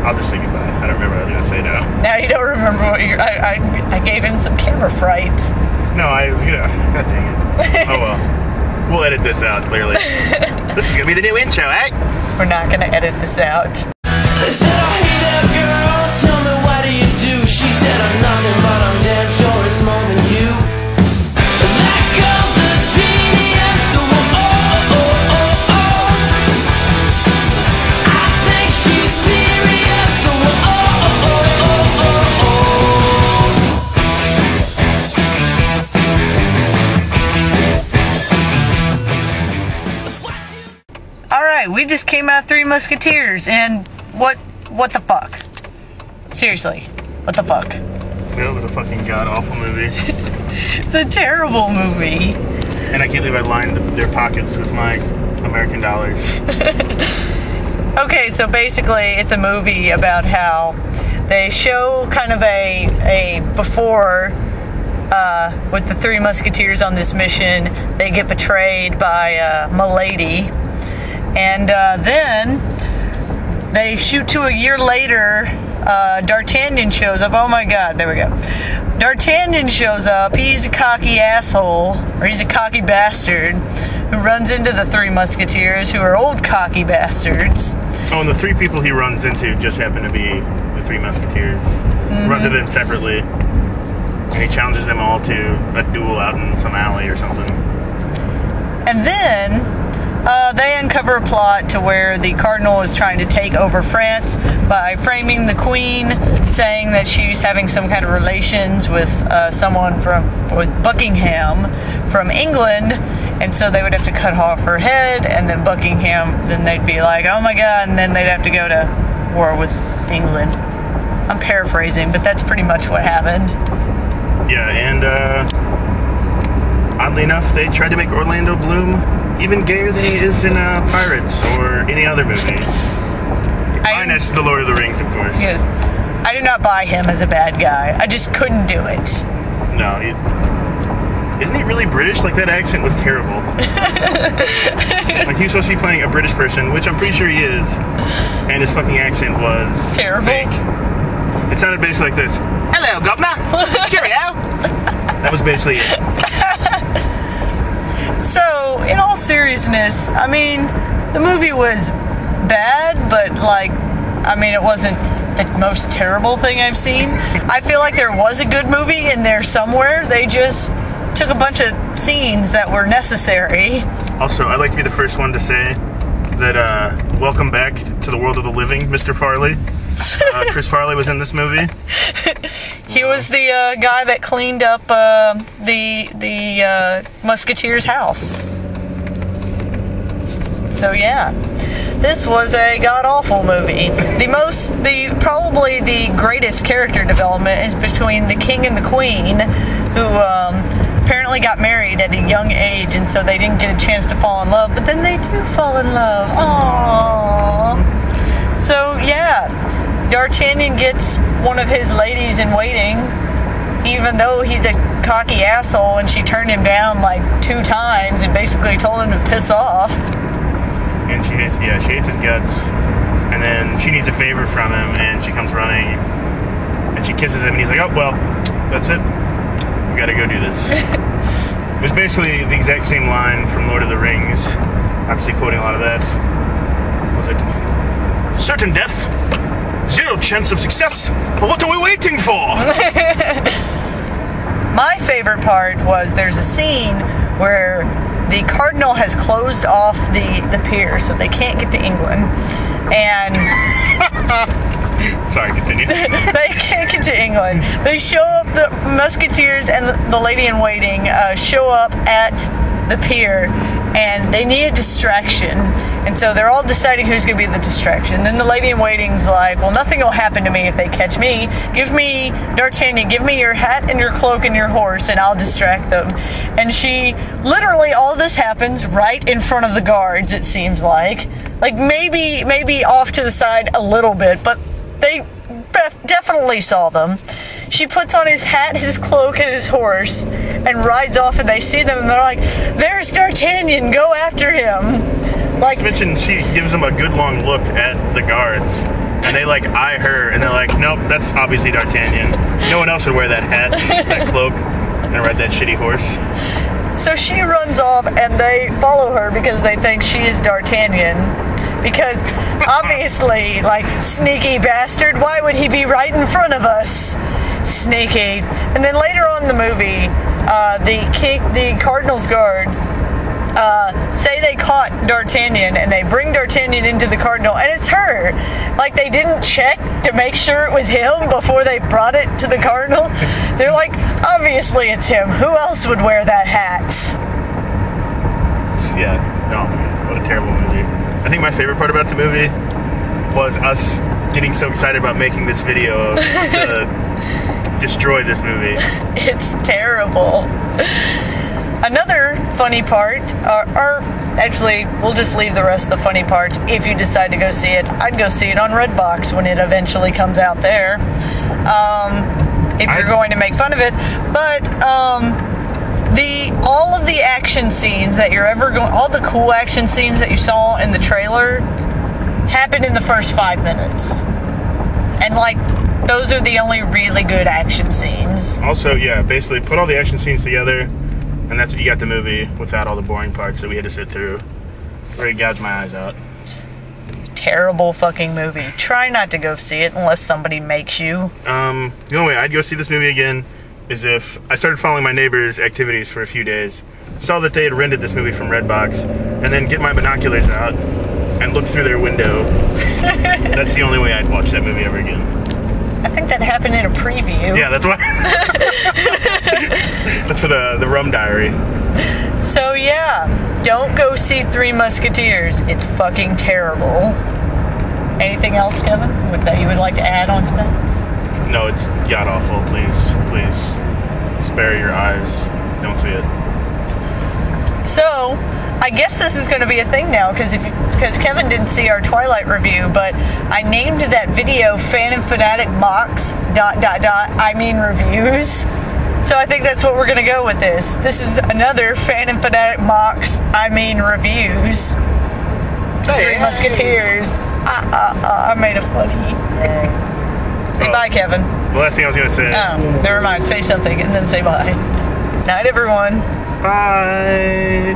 I'll just say goodbye. I don't remember what I was going to say now. Now you don't remember what you... I gave him some camera fright. No, I was going to... God dang it. Oh, well. We'll edit this out, clearly. This is going to be the new intro, eh? We're not going to edit this out. They said, I hate that girl, tell me what do you do? She said, I'm nothing, but I'm damn sure it's more than you. So that girl's a genius, so I think she's serious, so Alright, we just came out of Three Musketeers, and what the fuck? Seriously, what the fuck? It was a fucking god-awful movie. It's a terrible movie. And I can't believe I lined their pockets with my American dollars. Okay, so basically it's a movie about how they show kind of a before with the Three Musketeers on this mission. They get betrayed by Milady. And then they shoot to a year later. D'Artagnan shows up. Oh my god, there we go. D'Artagnan shows up. He's a cocky asshole, or he's a cocky bastard, who runs into the Three Musketeers, who are old cocky bastards. Oh, and the three people he runs into just happen to be the Three Musketeers. Mm-hmm. Runs into them separately. And he challenges them all to a duel out in some alley or something. And then they uncover a plot to where the Cardinal is trying to take over France by framing the Queen, saying that she's having some kind of relations with someone with Buckingham from England, and so they would have to cut off her head, and then Buckingham, then they'd be like, oh my god, and then they'd have to go to war with England. I'm paraphrasing, but that's pretty much what happened. Yeah, and oddly enough, they tried to make Orlando Bloom even gayer than he is in Pirates or any other movie. Minus The Lord of the Rings, of course. Yes. I do not buy him as a bad guy. I just couldn't do it. No, isn't he really British? Like, that accent was terrible. Like, he was supposed to be playing a British person, which I'm pretty sure he is, and his fucking accent was terrible. Fake. It sounded basically like this. Hello, governor! Cheerio! That was basically it. So, in all seriousness, I mean, the movie was bad, but, like, I mean, it wasn't the most terrible thing I've seen. I feel like there was a good movie in there somewhere. They just took a bunch of scenes that were necessary. Also, I'd like to be the first one to say that, welcome back to the world of the living, Mr. Farley. Chris Farley was in this movie. He was the guy that cleaned up the Musketeers' house. So yeah, this was a god-awful movie. Probably the greatest character development is between the King and the Queen, who apparently got married at a young age, and so they didn't get a chance to fall in love. But then they do fall in love. Aww. So yeah. D'Artagnan gets one of his ladies in waiting, even though he's a cocky asshole, and she turned him down like 2 times and basically told him to piss off. And she hates his guts. And then she needs a favor from him, and she comes running, and she kisses him, and he's like, oh, well, that's it. We gotta go do this. It was basically the exact same line from Lord of the Rings. Obviously quoting a lot of that. Was it? Certain death. 0 chance of success. But what are we waiting for? My favorite part was there's a scene where the Cardinal has closed off the pier, so they can't get to England. And sorry, continue. They can't get to England. They show up, the Musketeers and the lady in waiting show up at the pier, and they need a distraction. And so they're all deciding who's going to be the distraction. Then the lady in waiting's like, well, nothing will happen to me if they catch me. Give me, D'Artagnan, give me your hat and your cloak and your horse, and I'll distract them. And she, literally, all this happens right in front of the guards, it seems like. Like, maybe off to the side a little bit, but they definitely saw them. She puts on his hat, his cloak, and his horse, and rides off, and they see them, and they're like, there's D'Artagnan, go after him. Like, mentioned she gives them a good long look at the guards, and and they like eye her, and they're like, nope, that's obviously D'Artagnan. No one else would wear that hat, that cloak, and ride that shitty horse. So she runs off, and they follow her because they think she is D'Artagnan. Because obviously, like, sneaky bastard, why would he be right in front of us? Sneaky. And then later on in the movie, the Cardinal's guards say they caught D'Artagnan, and they bring D'Artagnan into the Cardinal, and it's her. Like, they didn't check to make sure it was him before they brought it to the Cardinal. They're like, obviously it's him. Who else would wear that hat? Yeah, oh man, what a terrible movie. I think my favorite part about the movie was us getting so excited about making this video to destroy this movie. It's terrible. Another funny part, or actually, we'll just leave the rest of the funny parts if you decide to go see it. I'd go see it on Redbox when it eventually comes out there, if you're going to make fun of it. But all of the action scenes that you're ever going, all the cool action scenes that you saw in the trailer happened in the first 5 minutes, and like, those are the only really good action scenes. Also, yeah, basically put all the action scenes together, and that's what you got the movie without all the boring parts that we had to sit through. Really gouged my eyes out. Terrible fucking movie. Try not to go see it unless somebody makes you. The only way I'd go see this movie again is if I started following my neighbors' activities for a few days, saw that they had rented this movie from Redbox, and then get my binoculars out and look through their window. That's the only way I'd watch that movie ever again. I think that happened in a preview. Yeah, that's why. That's for the Rum Diary. So yeah, don't go see Three Musketeers. It's fucking terrible. Anything else, Kevin, that you would like to add on to that? No, it's god awful. Please spare your eyes. Don't see it. So, I guess this is going to be a thing now, because Kevin didn't see our Twilight review, but I named that video Fan and Fanatic Mocks ... I mean reviews. So I think that's what we're going to go with this. This is another Fan and Fanatic Mocks ... I mean reviews. Three Musketeers. I made a funny. Say bye, Kevin. The last thing I was going to say. Oh, never mind. Say something and then say bye. Night, everyone. Bye.